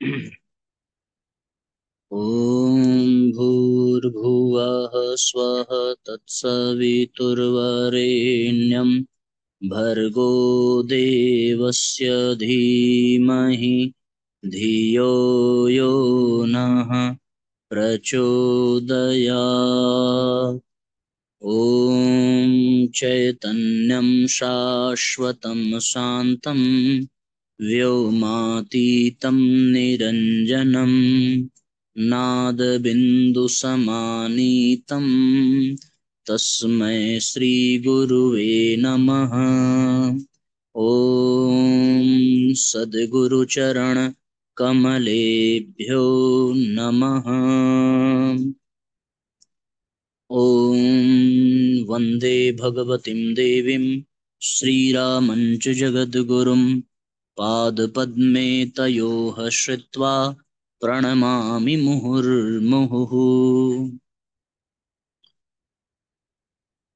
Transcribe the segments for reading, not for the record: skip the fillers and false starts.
ॐ भूर्भुवः स्वः तत्सवितुर्वरेण्यं भर्गो देवस्य धीमहि धियो यो नः प्रचोदयात्। ॐ चैतन्यं शाश्वतं शान्तं व्योमातीतं निरञ्जनं नादबिन्दुसमानीतं तस्मै श्रीगुरुवे नमः। ॐ सद्गुरुचरण कमलेभ्यो नमः। ॐ वन्दे भगवतीं देवीं श्रीरामं च जगद्गुरुं पादपद्मे तयोः श्रित्वा प्रणमामि मुहुर्मुहुः।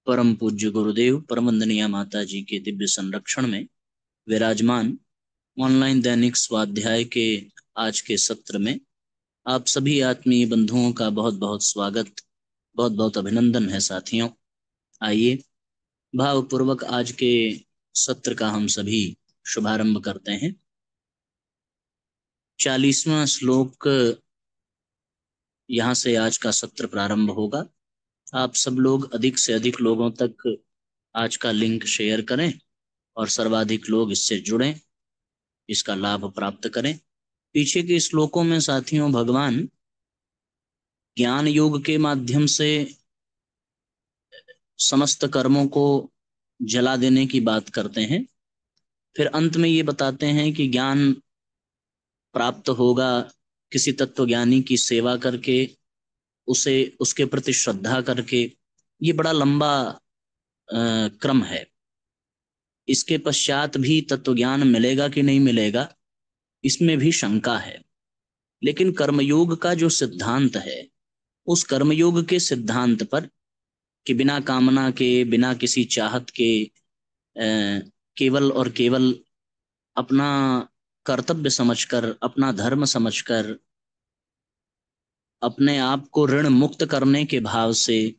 परम पूज्य गुरुदेव परम वंदनीय माता जी के दिव्य संरक्षण में विराजमान ऑनलाइन दैनिक स्वाध्याय के आज के सत्र में आप सभी आत्मीय बंधुओं का बहुत बहुत स्वागत, बहुत बहुत अभिनंदन है साथियों। आइए भावपूर्वक आज के सत्र का हम सभी शुभारंभ करते हैं। 40वां श्लोक यहाँ से आज का सत्र प्रारंभ होगा। आप सब लोग अधिक से अधिक लोगों तक आज का लिंक शेयर करें और सर्वाधिक लोग इससे जुड़ें, इसका लाभ प्राप्त करें। पीछे के श्लोकों में साथियों भगवान ज्ञान योग के माध्यम से समस्त कर्मों को जला देने की बात करते हैं। फिर अंत में ये बताते हैं कि ज्ञान प्राप्त होगा किसी तत्वज्ञानी की सेवा करके, उसे उसके प्रति श्रद्धा करके। ये बड़ा लंबा क्रम है। इसके पश्चात भी तत्वज्ञान मिलेगा कि नहीं मिलेगा, इसमें भी शंका है। लेकिन कर्मयोग का जो सिद्धांत है, उस कर्मयोग के सिद्धांत पर कि बिना कामना के, बिना किसी चाहत के, केवल और केवल अपना कर्तव्य समझकर, अपना धर्म समझकर, अपने आप को ऋण मुक्त करने के भाव से,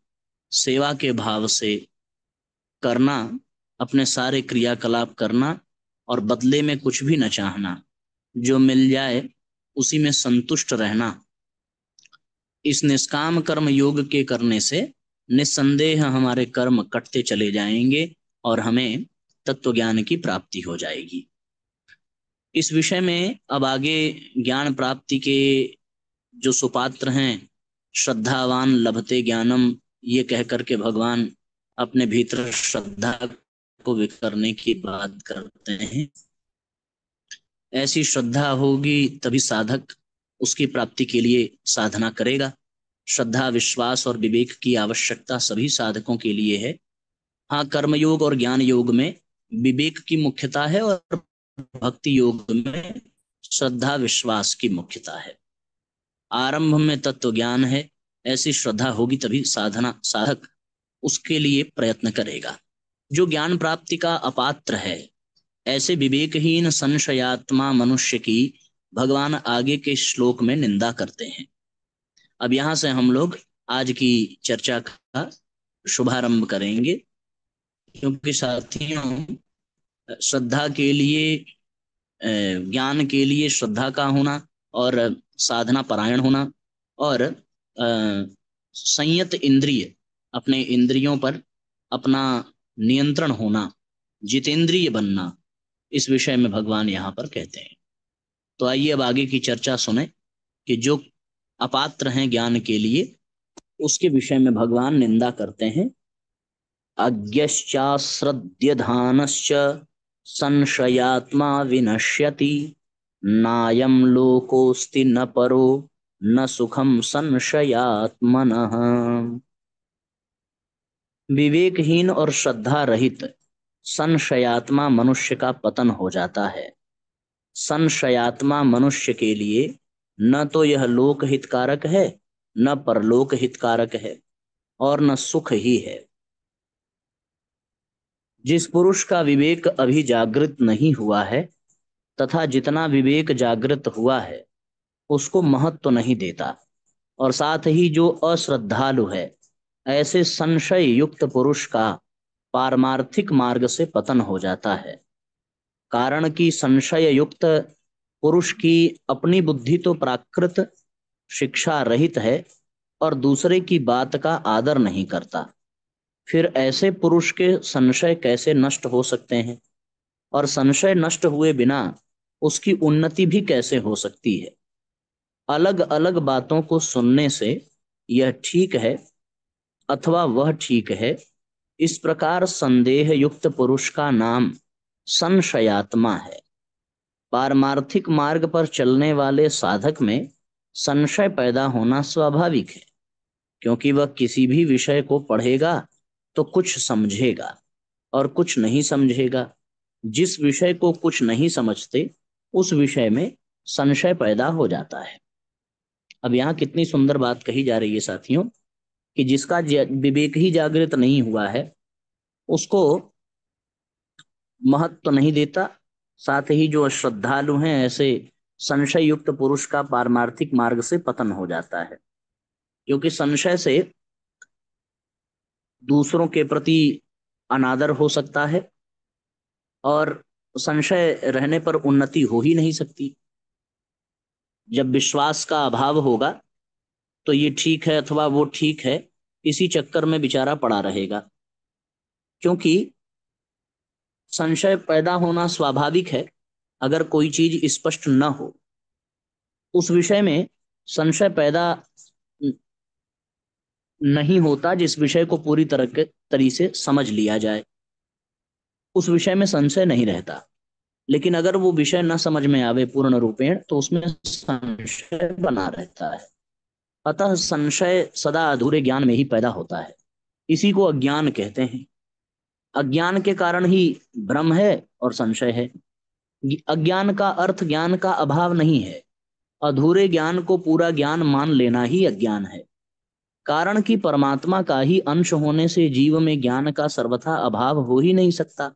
सेवा के भाव से करना, अपने सारे क्रियाकलाप करना और बदले में कुछ भी न चाहना, जो मिल जाए उसी में संतुष्ट रहना। इस निष्काम कर्म योग के करने से निस्संदेह हमारे कर्म कटते चले जाएंगे और हमें तत्वज्ञान की प्राप्ति हो जाएगी। इस विषय में अब आगे ज्ञान प्राप्ति के जो सुपात्र हैं, श्रद्धावान लभते ज्ञानम, ये कह करके भगवान अपने भीतर श्रद्धा को विकरने की बात करते हैं। ऐसी श्रद्धा होगी तभी साधक उसकी प्राप्ति के लिए साधना करेगा। श्रद्धा, विश्वास और विवेक की आवश्यकता सभी साधकों के लिए है। हाँ, कर्मयोग और ज्ञान योग में विवेक की मुख्यता है और भक्ति योग में श्रद्धा विश्वास की मुख्यता है। आरंभ में तत्व ज्ञान है, ऐसी श्रद्धा होगी तभी साधक उसके लिए प्रयत्न करेगा। जो ज्ञान प्राप्ति का अपात्र है, ऐसे विवेकहीन संशयात्मा मनुष्य की भगवान आगे के श्लोक में निंदा करते हैं। अब यहां से हम लोग आज की चर्चा का शुभारंभ करेंगे, क्योंकि साथियों श्रद्धा के लिए, ज्ञान के लिए श्रद्धा का होना और साधना परायण होना और संयत इंद्रिय, अपने इंद्रियों पर अपना नियंत्रण होना, जितेंद्रिय बनना, इस विषय में भगवान यहाँ पर कहते हैं। तो आइए अब आगे की चर्चा सुने कि जो अपात्र हैं ज्ञान के लिए, उसके विषय में भगवान निंदा करते हैं। अज्ञश्चाश्रद्यधानश्च संशयात्मा विनश्यति, नायं लोकोऽस्ति न परो न सुखम संशयात्मनः। विवेकहीन और श्रद्धा रहित संशयात्मा मनुष्य का पतन हो जाता है। संशयात्मा मनुष्य के लिए न तो यह लोक हितकारक है, न परलोक हितकारक है और न सुख ही है। जिस पुरुष का विवेक अभी जागृत नहीं हुआ है तथा जितना विवेक जागृत हुआ है, उसको महत्व नहीं देता। और साथ ही जो अश्रद्धालु है, ऐसे संशय युक्त पुरुष का पारमार्थिक मार्ग से पतन हो जाता है। कारण कि संशय युक्त पुरुष की अपनी बुद्धि तो प्राकृत शिक्षा रहित है और दूसरे की बात का आदर नहीं करता। फिर ऐसे पुरुष के संशय कैसे नष्ट हो सकते हैं? और संशय नष्ट हुए बिना उसकी उन्नति भी कैसे हो सकती है? अलग अलग बातों को सुनने से यह ठीक है अथवा वह ठीक है, इस प्रकार संदेह युक्त पुरुष का नाम संशयात्मा है। पारमार्थिक मार्ग पर चलने वाले साधक में संशय पैदा होना स्वाभाविक है, क्योंकि वह किसी भी विषय को पढ़ेगा तो कुछ समझेगा और कुछ नहीं समझेगा। जिस विषय को कुछ नहीं समझते, उस विषय में संशय पैदा हो जाता है। अब यहाँ कितनी सुंदर बात कही जा रही है साथियों, कि जिसका विवेक ही जागृत नहीं हुआ है, उसको महत्व नहीं देता। साथ ही जो श्रद्धालु हैं, ऐसे संशय युक्त पुरुष का पारमार्थिक मार्ग से पतन हो जाता है, क्योंकि संशय से दूसरों के प्रति अनादर हो सकता है और संशय रहने पर उन्नति हो ही नहीं सकती। जब विश्वास का अभाव होगा तो ये ठीक है अथवा वो ठीक है, इसी चक्कर में बेचारा पड़ा रहेगा। क्योंकि संशय पैदा होना स्वाभाविक है। अगर कोई चीज स्पष्ट न हो, उस विषय में संशय पैदा नहीं होता। जिस विषय को पूरी तरह से समझ लिया जाए, उस विषय में संशय नहीं रहता। लेकिन अगर वो विषय न समझ में आवे पूर्ण रूपेण, तो उसमें संशय बना रहता है। अतः संशय सदा अधूरे ज्ञान में ही पैदा होता है। इसी को अज्ञान कहते हैं। अज्ञान के कारण ही भ्रम है और संशय है। अज्ञान का अर्थ ज्ञान का अभाव नहीं है। अधूरे ज्ञान को पूरा ज्ञान मान लेना ही अज्ञान है। कारण कि परमात्मा का ही अंश होने से जीव में ज्ञान का सर्वथा अभाव हो ही नहीं सकता।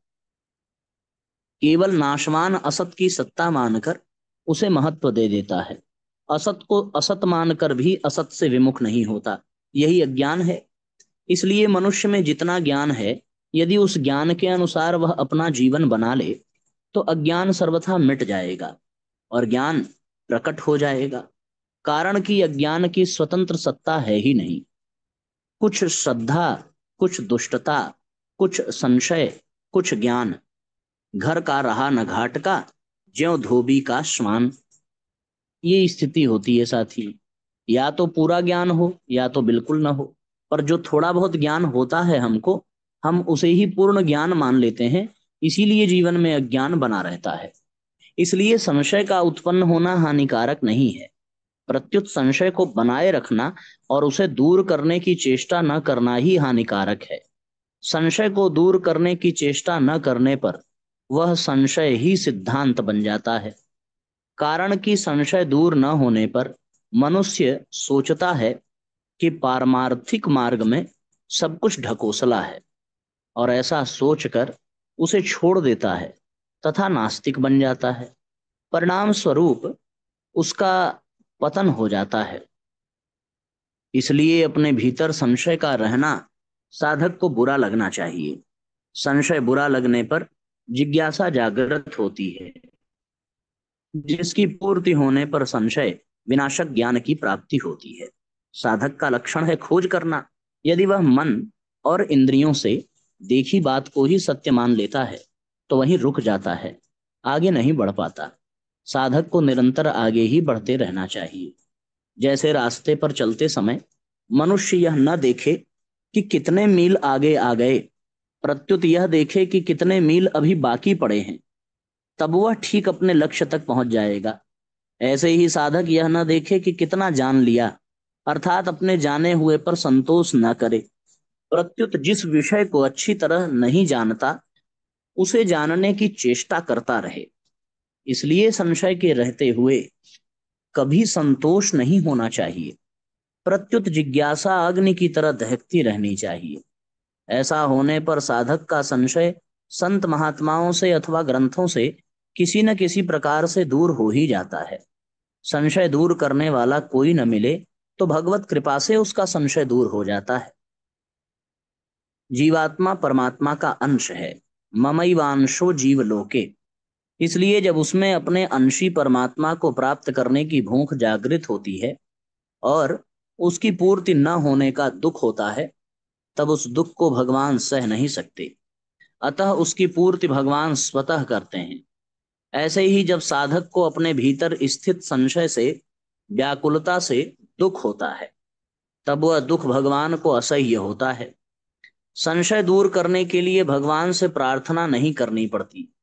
केवल नाशवान असत की सत्ता मानकर उसे महत्व दे देता है। असत को असत मानकर भी असत से विमुख नहीं होता। यही अज्ञान है। इसलिए मनुष्य में जितना ज्ञान है, यदि उस ज्ञान के अनुसार वह अपना जीवन बना ले, तो अज्ञान सर्वथा मिट जाएगा और ज्ञान प्रकट हो जाएगा। कारण कि अज्ञान की स्वतंत्र सत्ता है ही नहीं। कुछ श्रद्धा, कुछ दुष्टता, कुछ संशय, कुछ ज्ञान, घर का रहा न घाट का, ज्यों धोबी का श्वान। ये स्थिति होती है साथी। या तो पूरा ज्ञान हो या तो बिल्कुल ना हो। पर जो थोड़ा बहुत ज्ञान होता है हमको, हम उसे ही पूर्ण ज्ञान मान लेते हैं। इसीलिए जीवन में अज्ञान बना रहता है। इसलिए संशय का उत्पन्न होना हानिकारक नहीं है। प्रत्युत संशय को बनाए रखना और उसे दूर करने की चेष्टा न करना ही हानिकारक है। संशय को दूर करने की चेष्टा न करने पर वह संशय ही सिद्धांत बन जाता है। कारण कि संशय दूर न होने पर मनुष्य सोचता है कि पारमार्थिक मार्ग में सब कुछ ढकोसला है, और ऐसा सोचकर उसे छोड़ देता है तथा नास्तिक बन जाता है। परिणाम स्वरूप उसका पतन हो जाता है। इसलिए अपने भीतर संशय का रहना साधक को बुरा लगना चाहिए। संशय बुरा लगने पर जिज्ञासा जागृत होती है, जिसकी पूर्ति होने पर संशय विनाशक ज्ञान की प्राप्ति होती है। साधक का लक्षण है खोज करना। यदि वह मन और इंद्रियों से देखी बात को ही सत्य मान लेता है, तो वहीं रुक जाता है, आगे नहीं बढ़ पाता। साधक को निरंतर आगे ही बढ़ते रहना चाहिए। जैसे रास्ते पर चलते समय मनुष्य यह न देखे कि कितने मील आगे आ गए, प्रत्युत यह देखे कि कितने मील अभी बाकी पड़े हैं, तब वह ठीक अपने लक्ष्य तक पहुंच जाएगा। ऐसे ही साधक यह न देखे कि कितना जान लिया, अर्थात अपने जाने हुए पर संतोष न करे, प्रत्युत जिस विषय को अच्छी तरह नहीं जानता, उसे जानने की चेष्टा करता रहे। इसलिए संशय के रहते हुए कभी संतोष नहीं होना चाहिए। प्रत्युत जिज्ञासा अग्नि की तरह दहकती रहनी चाहिए। ऐसा होने पर साधक का संशय संत महात्माओं से अथवा ग्रंथों से किसी न किसी प्रकार से दूर हो ही जाता है। संशय दूर करने वाला कोई न मिले तो भगवत कृपा से उसका संशय दूर हो जाता है। जीवात्मा परमात्मा का अंश है। ममैवांशो जीवलोके। इसलिए जब उसमें अपने अंशी परमात्मा को प्राप्त करने की भूख जागृत होती है और उसकी पूर्ति न होने का दुख होता है, तब उस दुख को भगवान सह नहीं सकते, अतः उसकी पूर्ति भगवान स्वतः करते हैं। ऐसे ही जब साधक को अपने भीतर स्थित संशय से, व्याकुलता से दुख होता है, तब वह दुख भगवान को असह्य होता है। संशय दूर करने के लिए भगवान से प्रार्थना नहीं करनी पड़ती,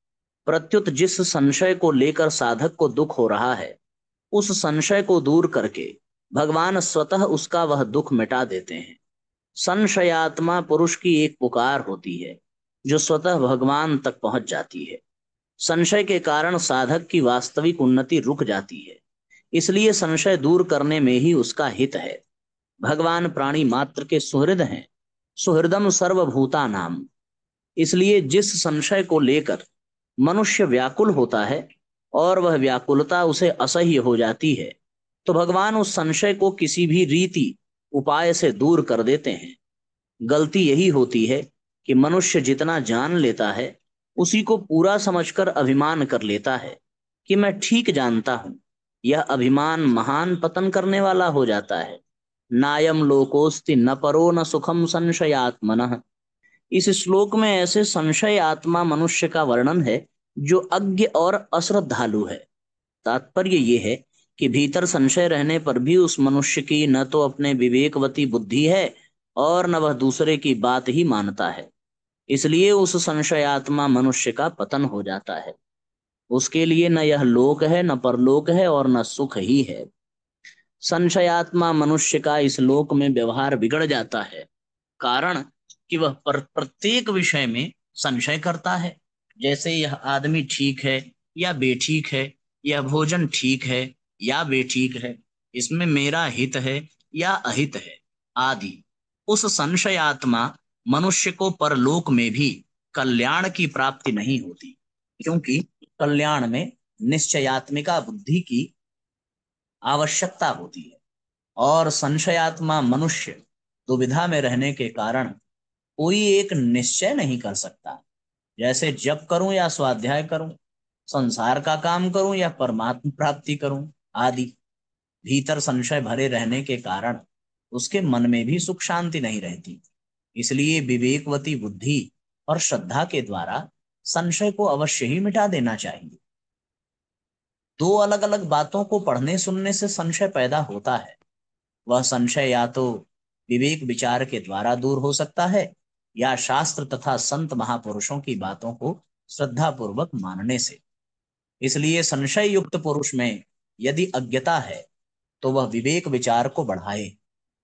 प्रत्युत जिस संशय को लेकर साधक को दुख हो रहा है, उस संशय को दूर करके भगवान स्वतः उसका वह दुख मिटा देते हैं। संशयात्मा पुरुष की एक पुकार होती है जो स्वतः भगवान तक पहुंच जाती है। संशय के कारण साधक की वास्तविक उन्नति रुक जाती है, इसलिए संशय दूर करने में ही उसका हित है। भगवान प्राणी मात्र के सुहृद हैं, सुहृदम सर्वभूता नाम। इसलिए जिस संशय को लेकर मनुष्य व्याकुल होता है और वह व्याकुलता उसे असह्य हो जाती है, तो भगवान उस संशय को किसी भी रीति उपाय से दूर कर देते हैं। गलती यही होती है कि मनुष्य जितना जान लेता है उसी को पूरा समझकर अभिमान कर लेता है कि मैं ठीक जानता हूं। यह अभिमान महान पतन करने वाला हो जाता है। नायम लोकोस्ति न परो न सुखम संशयात्मनः। इस श्लोक में ऐसे संशय आत्मा मनुष्य का वर्णन है जो अज्ञ और अश्रद्धालु है। तात्पर्य ये है कि भीतर संशय रहने पर भी उस मनुष्य की न तो अपने विवेकवती बुद्धि है और न वह दूसरे की बात ही मानता है। इसलिए उस संशयात्मा मनुष्य का पतन हो जाता है। उसके लिए न यह लोक है, न परलोक है और न सुख ही है। संशयात्मा मनुष्य का इस लोक में व्यवहार बिगड़ जाता है, कारण कि वह प्रत्येक विषय में संशय करता है। जैसे यह आदमी ठीक है या बेठीक है, यह भोजन ठीक है या बेठीक है, इसमें मेरा हित है या अहित है आदि। उस संशयात्मा मनुष्य को परलोक में भी कल्याण की प्राप्ति नहीं होती, क्योंकि कल्याण में निश्चयात्मिका बुद्धि की आवश्यकता होती है और संशयात्मा मनुष्य दुविधा में रहने के कारण कोई एक निश्चय नहीं कर सकता। जैसे जप करूं या स्वाध्याय करूं, संसार का काम करूं या परमात्मा प्राप्ति करूं आदि। भीतर संशय भरे रहने के कारण उसके मन में भी सुख शांति नहीं रहती। इसलिए विवेकवती बुद्धि और श्रद्धा के द्वारा संशय को अवश्य ही मिटा देना चाहिए। दो अलग अलग बातों को पढ़ने सुनने से संशय पैदा होता है। वह संशय या तो विवेक विचार के द्वारा दूर हो सकता है या शास्त्र तथा संत महापुरुषों की बातों को श्रद्धा पूर्वक मानने से। इसलिए संशय युक्त पुरुष में यदि अज्ञता है तो वह विवेक विचार को बढ़ाए,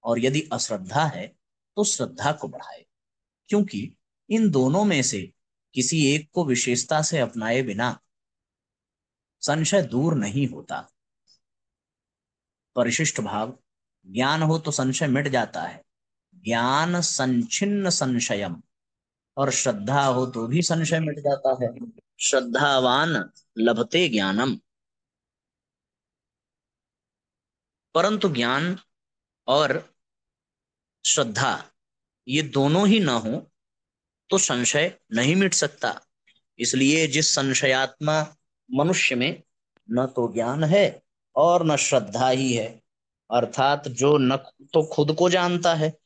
और यदि अश्रद्धा है तो श्रद्धा को बढ़ाए, क्योंकि इन दोनों में से किसी एक को विशेषता से अपनाए बिना संशय दूर नहीं होता। परिशिष्ट भाव: ज्ञान हो तो संशय मिट जाता है, ज्ञान संच्छिन्न संशयम। और श्रद्धा हो तो भी संशय मिट जाता है, श्रद्धावान लभते ज्ञानम। परंतु ज्ञान और श्रद्धा ये दोनों ही ना हो तो संशय नहीं मिट सकता। इसलिए जिस संशयात्मा मनुष्य में न तो ज्ञान है और न श्रद्धा ही है, अर्थात जो न तो खुद को जानता है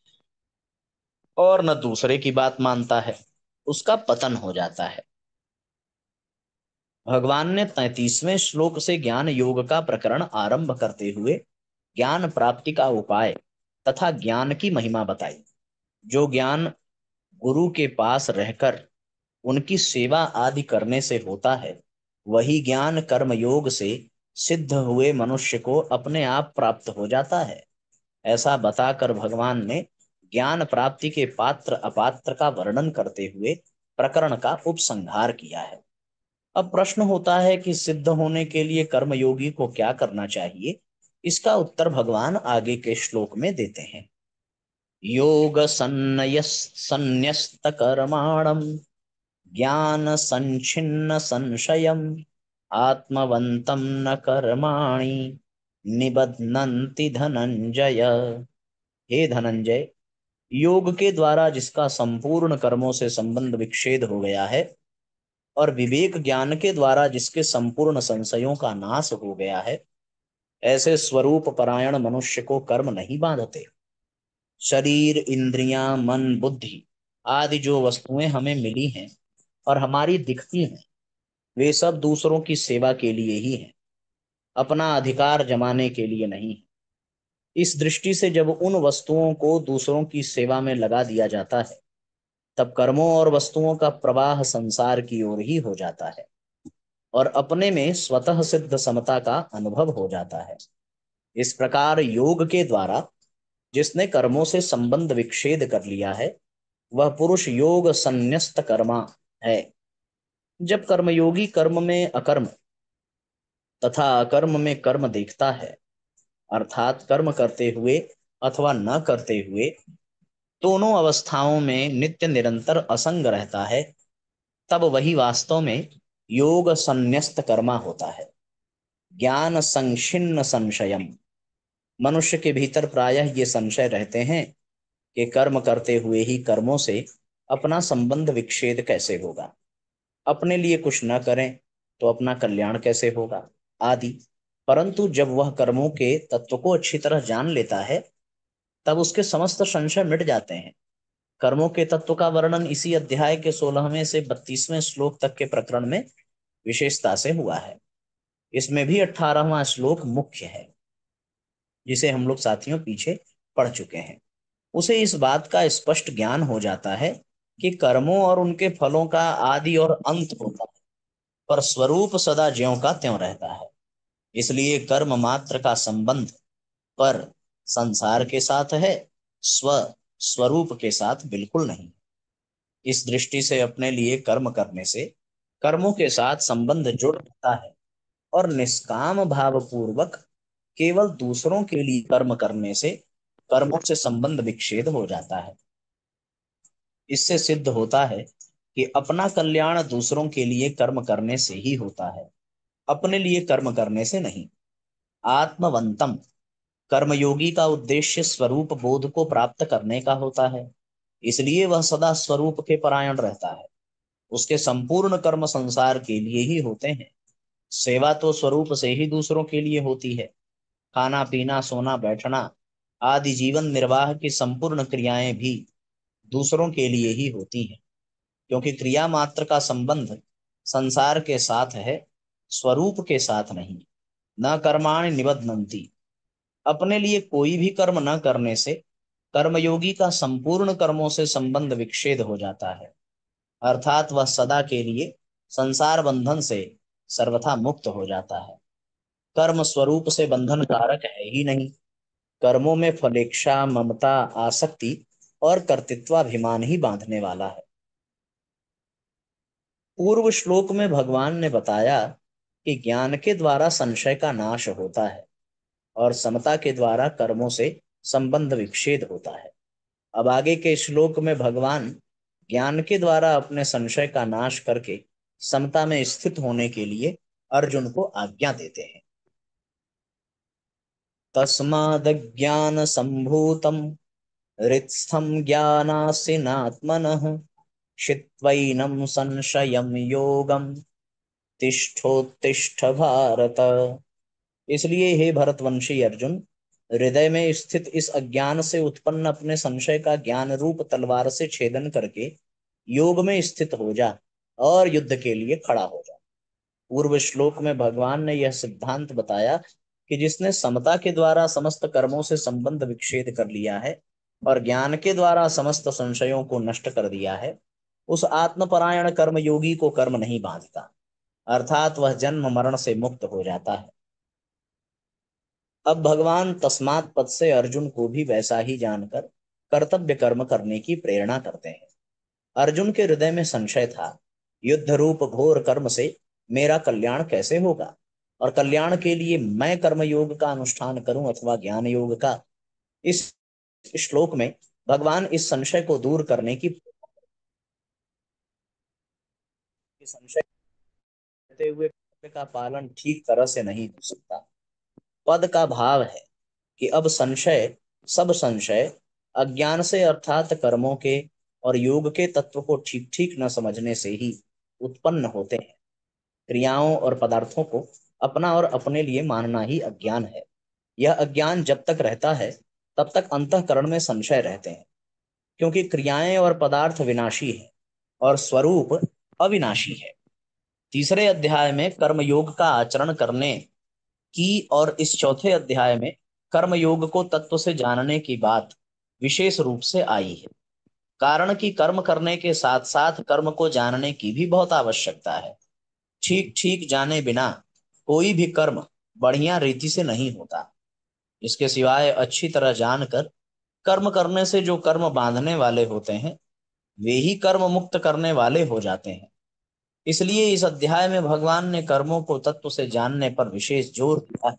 और न दूसरे की बात मानता है, उसका पतन हो जाता है। भगवान ने 33वें श्लोक से ज्ञान योग का प्रकरण आरंभ करते हुए ज्ञान प्राप्ति का उपाय तथा ज्ञान की महिमा बताई। जो ज्ञान गुरु के पास रहकर उनकी सेवा आदि करने से होता है, वही ज्ञान कर्म योग से सिद्ध हुए मनुष्य को अपने आप प्राप्त हो जाता है। ऐसा बताकर भगवान ने ज्ञान प्राप्ति के पात्र अपात्र का वर्णन करते हुए प्रकरण का उपसंहार किया है। अब प्रश्न होता है कि सिद्ध होने के लिए कर्मयोगी को क्या करना चाहिए। इसका उत्तर भगवान आगे के श्लोक में देते हैं। योग संन्यस्त कर्माणम ज्ञान संचिन्न संशयम आत्मवंतम न कर्माणि निबध्नन्ति धनंजय। हे धनंजय, योग के द्वारा जिसका संपूर्ण कर्मों से संबंध विच्छेद हो गया है और विवेक ज्ञान के द्वारा जिसके संपूर्ण संशयों का नाश हो गया है, ऐसे स्वरूप परायण मनुष्य को कर्म नहीं बांधते। शरीर, इंद्रियां, मन, बुद्धि आदि जो वस्तुएं हमें मिली हैं और हमारी दिखती हैं, वे सब दूसरों की सेवा के लिए ही हैं, अपना अधिकार जमाने के लिए नहीं। इस दृष्टि से जब उन वस्तुओं को दूसरों की सेवा में लगा दिया जाता है, तब कर्मों और वस्तुओं का प्रवाह संसार की ओर ही हो जाता है और अपने में स्वतः सिद्ध समता का अनुभव हो जाता है। इस प्रकार योग के द्वारा जिसने कर्मों से संबंध विच्छेद कर लिया है, वह पुरुष योग संन्यस्त कर्मा है। जब कर्मयोगी कर्म में अकर्म तथा अकर्म में कर्म देखता है, अर्थात कर्म करते हुए अथवा न करते हुए दोनों अवस्थाओं में नित्य निरंतर असंग रहता है, तब वही वास्तव में योग संन्यस्त कर्मा होता है। ज्ञान संक्षिन्न संशयम। मनुष्य के भीतर प्रायः ये संशय रहते हैं कि कर्म करते हुए ही कर्मों से अपना संबंध विच्छेद कैसे होगा, अपने लिए कुछ न करें तो अपना कल्याण कैसे होगा आदि। परंतु जब वह कर्मों के तत्व को अच्छी तरह जान लेता है, तब उसके समस्त संशय मिट जाते हैं। कर्मों के तत्व का वर्णन इसी अध्याय के 16वें से 32वें श्लोक तक के प्रकरण में विशेषता से हुआ है। इसमें भी 18वां श्लोक मुख्य है, जिसे हम लोग साथियों पीछे पढ़ चुके हैं। उसे इस बात का स्पष्ट ज्ञान हो जाता है कि कर्मों और उनके फलों का आदि और अंत होता है, पर स्वरूप सदा ज्यों का त्यों रहता है। इसलिए कर्म मात्र का संबंध पर संसार के साथ है, स्व स्वरूप के साथ बिल्कुल नहीं। इस दृष्टि से अपने लिए कर्म करने से कर्मों के साथ संबंध जुड़ जाता है और निष्काम भाव पूर्वक केवल दूसरों के लिए कर्म करने से कर्मों से संबंध विच्छेद हो जाता है। इससे सिद्ध होता है कि अपना कल्याण दूसरों के लिए कर्म करने से ही होता है, अपने लिए कर्म करने से नहीं। आत्मवंतम कर्मयोगी का उद्देश्य स्वरूप बोध को प्राप्त करने का होता है, इसलिए वह सदा स्वरूप के परायण रहता है। उसके संपूर्ण कर्म संसार के लिए ही होते हैं। सेवा तो स्वरूप से ही दूसरों के लिए होती है। खाना पीना, सोना बैठना आदि जीवन निर्वाह की संपूर्ण क्रियाएं भी दूसरों के लिए ही होती हैं, क्योंकि क्रिया मात्र का संबंध संसार के साथ है, स्वरूप के साथ नहीं। न कर्माणि निबध्नन्ति। अपने लिए कोई भी कर्म न करने से कर्मयोगी का संपूर्ण कर्मों से संबंध विच्छेद हो जाता है, अर्थात वह सदा के लिए संसार बंधन से सर्वथा मुक्त हो जाता है। कर्म स्वरूप से बंधन कारक है ही नहीं। कर्मों में फलेच्छा, ममता, आसक्ति और कर्तृत्वाभिमान ही बांधने वाला है। पूर्व श्लोक में भगवान ने बताया कि ज्ञान के द्वारा संशय का नाश होता है और समता के द्वारा कर्मों से संबंध विच्छेद होता है। अब आगे के श्लोक में भगवान ज्ञान के द्वारा अपने संशय का नाश करके समता में स्थित होने के लिए अर्जुन को आज्ञा देते हैं। तस्माद्ज्ञान संभूतम हृत्स्थम ज्ञानासिनात्मनः छित्त्वैनं संशयं योगम तिष्ठोत्तिष्ठ भारत। इसलिए हे भरतवंशी अर्जुन, हृदय में स्थित इस अज्ञान से उत्पन्न अपने संशय का ज्ञान रूप तलवार से छेदन करके योग में स्थित हो जा और युद्ध के लिए खड़ा हो जा। पूर्व श्लोक में भगवान ने यह सिद्धांत बताया कि जिसने समता के द्वारा समस्त कर्मों से संबंध विच्छेद कर लिया है और ज्ञान के द्वारा समस्त संशयों को नष्ट कर दिया है, उस आत्मपरायण कर्म योगी को कर्म नहीं बांधता, अर्थात वह जन्म मरण से मुक्त हो जाता है। अब भगवान तस्मात् पद से अर्जुन को भी वैसा ही जानकर कर्तव्य कर्म करने की प्रेरणा करते हैं। अर्जुन के हृदय में संशय था, युद्ध रूप घोर कर्म से मेरा कल्याण कैसे होगा और कल्याण के लिए मैं कर्म योग का अनुष्ठान करूं अथवा ज्ञान योग का। इस श्लोक में भगवान इस संशय को दूर करने की संशय करते हुए कर्तव्य का पालन ठीक तरह से नहीं हो सकता। पद का भाव है कि अब संशय, सब संशय अज्ञान से अर्थात कर्मों के और योग के तत्व को ठीक ठीक न समझने से ही उत्पन्न होते हैं। क्रियाओं और पदार्थों को अपना और अपने लिए मानना ही अज्ञान है। यह अज्ञान जब तक रहता है तब तक अंतःकरण में संशय रहते हैं, क्योंकि क्रियाएं और पदार्थ विनाशी है और स्वरूप अविनाशी है। तीसरे अध्याय में कर्म योग का आचरण करने की और इस चौथे अध्याय में कर्म योग को तत्व से जानने की बात विशेष रूप से आई है, कारण कि कर्म करने के साथ साथ कर्म को जानने की भी बहुत आवश्यकता है। ठीक ठीक जाने बिना कोई भी कर्म बढ़िया रीति से नहीं होता। इसके सिवाय अच्छी तरह जानकर कर्म करने से जो कर्म बांधने वाले होते हैं वे ही कर्म मुक्त करने वाले हो जाते हैं। इसलिए इस अध्याय में भगवान ने कर्मों को तत्व से जानने पर विशेष जोर दिया है।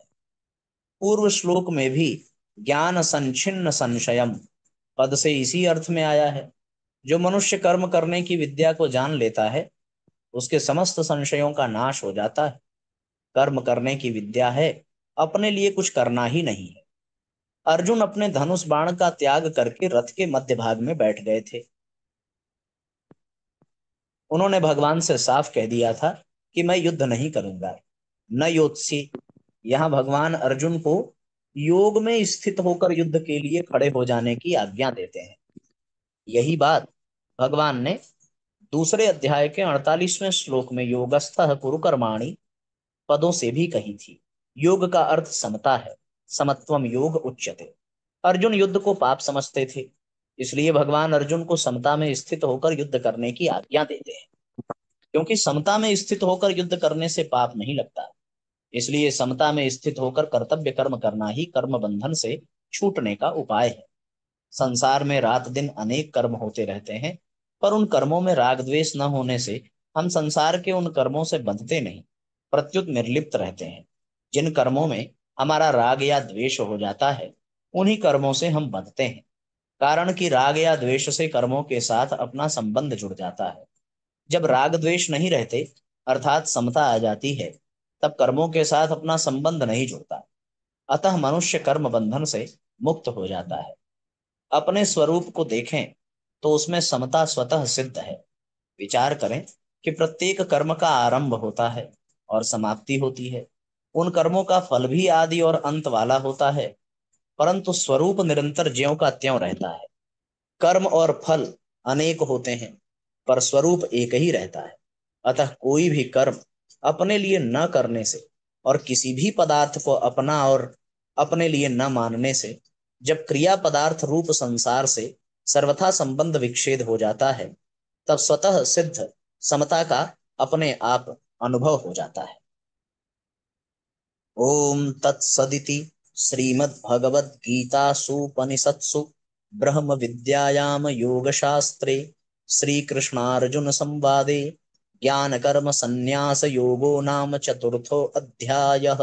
पूर्व श्लोक में भी ज्ञान संच्छिन्न संशयम पद से इसी अर्थ में आया है। जो मनुष्य कर्म करने की विद्या को जान लेता है उसके समस्त संशयों का नाश हो जाता है। कर्म करने की विद्या है, अपने लिए कुछ करना ही नहीं है। अर्जुन अपने धनुष बाण का त्याग करके रथ के मध्य भाग में बैठ गए थे। उन्होंने भगवान से साफ कह दिया था कि मैं युद्ध नहीं करूंगा, न योत्सी। यहाँ भगवान अर्जुन को योग में स्थित होकर युद्ध के लिए खड़े हो जाने की आज्ञा देते हैं। यही बात भगवान ने दूसरे अध्याय के 48वें श्लोक में योगस्थः कुरु कर्माणि पदों से भी कही थी। योग का अर्थ समता है, समत्वम योग उच्यते। अर्जुन युद्ध को पाप समझते थे, इसलिए भगवान अर्जुन को समता में स्थित होकर युद्ध करने की आज्ञा देते हैं, क्योंकि समता में स्थित होकर युद्ध करने से पाप नहीं लगता। इसलिए समता में स्थित होकर कर्तव्य कर्म करना ही कर्म बंधन से छूटने का उपाय है। संसार में रात दिन अनेक कर्म होते रहते हैं, पर उन कर्मों में राग द्वेष न होने से हम संसार के उन कर्मों से बंधते नहीं, प्रत्युत निर्लिप्त रहते हैं। जिन कर्मों में हमारा राग या द्वेष हो जाता है उन्हीं कर्मों से हम बंधते हैं, कारण कि राग या द्वेष से कर्मों के साथ अपना संबंध जुड़ जाता है। जब राग द्वेष नहीं रहते अर्थात समता आ जाती है, तब कर्मों के साथ अपना संबंध नहीं जुड़ता, अतः मनुष्य कर्म बंधन से मुक्त हो जाता है। अपने स्वरूप को देखें तो उसमें समता स्वतः सिद्ध है। विचार करें कि प्रत्येक कर्म का आरंभ होता है और समाप्ति होती है। उन कर्मों का फल भी आदि और अंत वाला होता है, परंतु स्वरूप निरंतर ज्यों का त्यों रहता है। कर्म और फल अनेक होते हैं, पर स्वरूप एक ही रहता है। अतः कोई भी कर्म अपने लिए न करने से और किसी भी पदार्थ को अपना और अपने लिए न मानने से जब क्रिया पदार्थ रूप संसार से सर्वथा संबंध विच्छेद हो जाता है, तब स्वतः सिद्ध समता का अपने आप अनुभव हो जाता है। ओम तत्सदिति श्रीमद्भगवद्गीतासूपनिषत्सु ब्रह्म विद्यायाम योगशास्त्रे श्रीकृष्णार्जुन संवादे ज्ञान कर्म संन्यास योगो नाम चतुर्थो अध्यायः।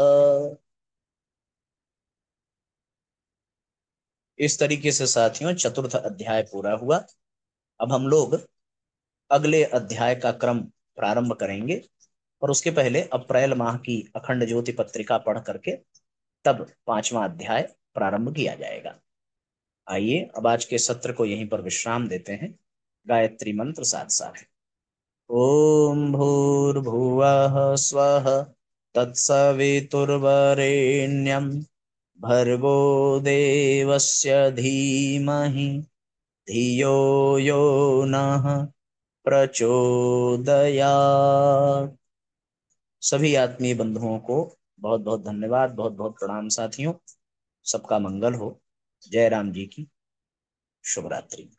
इस तरीके से साथियों चतुर्थ अध्याय पूरा हुआ। अब हम लोग अगले अध्याय का क्रम प्रारंभ करेंगे, और उसके पहले अप्रैल माह की अखंड ज्योति पत्रिका पढ़ करके तब पांचवा अध्याय प्रारंभ किया जाएगा। आइए अब आज के सत्र को यहीं पर विश्राम देते हैं। गायत्री मंत्र साथ साथ। ओम भूर्भुवः स्वः तत्सवितुर्वरेण्यं भर्गो देवस्य धीमहि धियो यो नः प्रचोदयात्। सभी आत्मीय बंधुओं को बहुत बहुत धन्यवाद, बहुत बहुत प्रणाम साथियों। सबका मंगल हो। जय राम जी की शुभ रात्रि।